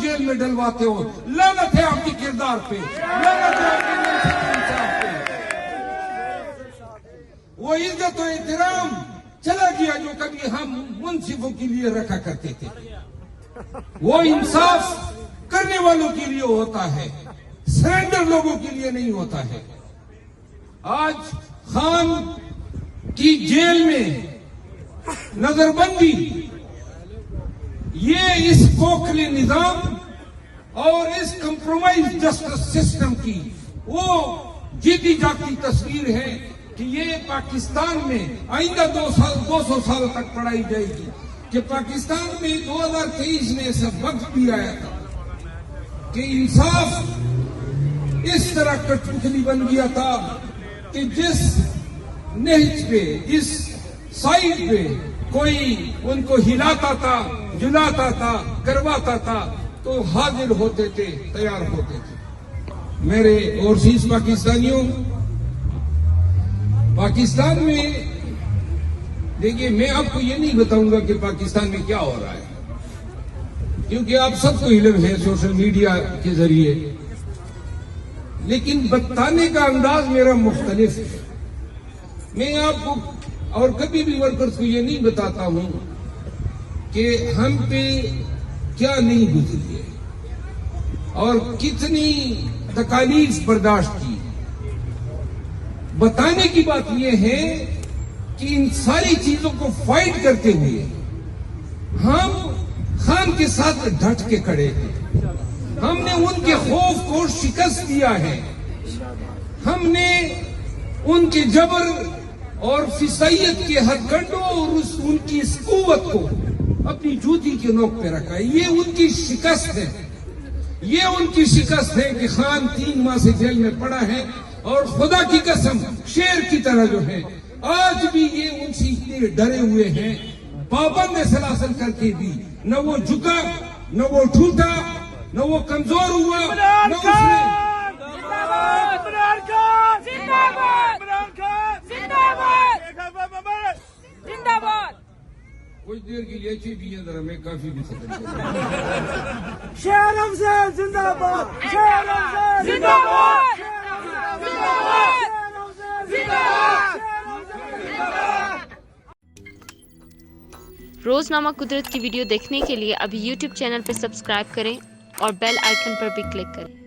Jail में डलवाते हो। लानत है आपके किरदार पे, लानत है आपके इंसाफ पे। वो इज्जत और एहतराम चला गया जो कभी हम मुंसिफों के लिए रखा करते थे। वो इंसाफ करने वालों के लिए होता है, सरेंडर लोगों के लिए नहीं होता है। आज खान की जेल में नजरबंदी, ये इस खोखले निजाम और इस कंप्रोमाइज जस्टिस सिस्टम की वो जीती जागती तस्वीर है कि ये पाकिस्तान में आइंदा 200 साल तक पढ़ाई जाएगी कि पाकिस्तान में 2023 में ऐसा वक्त भी आया था कि इंसाफ इस तरह कठपुतली बन गया था कि जिस नहज पे, जिस साइड पे कोई उनको हिलाता था, जुलाता था, करवाता था, तो हाजिर होते थे, तैयार होते थे। मेरे ओवरसीज पाकिस्तानियों, पाकिस्तान में देखिए, मैं आपको ये नहीं बताऊंगा कि पाकिस्तान में क्या हो रहा है, क्योंकि आप सबको इल्म है सोशल मीडिया के जरिए, लेकिन बताने का अंदाज मेरा मुख्तलिफ है। मैं आपको और कभी भी वर्कर्स को ये नहीं बताता हूं कि हम पे क्या नहीं गुजरी है और कितनी तकालीफ बर्दाश्त की। बताने की बात यह है कि इन सारी चीजों को फाइट करते हुए हम खान के साथ डट के खड़े हैं। हमने उनके खौफ को शिकस्त दिया है, हमने उनके जबर और फिसाइयत के हथकंडों और उनकी इस कुव्वत को अपनी जूती के नोक पे रखा है। ये उनकी शिकस्त है, ये उनकी शिकस्त है कि खान 3 माह से जेल में पड़ा है और खुदा की कसम शेर की तरह जो है आज भी ये उनसे इतने डरे हुए हैं, पाबंद सलासल करके भी न वो झुका, न वो ठूठा, न वो कमजोर हुआ, न उसने कुछ देर के लिए अच्छी भी है, जरा मैं काफी भी सकता शेर अफजल जिंदाबाद, शेर अफजल जिंदाबाद, रोजनामा कुदरत की वीडियो देखने के लिए अभी YouTube चैनल पर सब्सक्राइब करें और बेल आइकन पर भी क्लिक करें।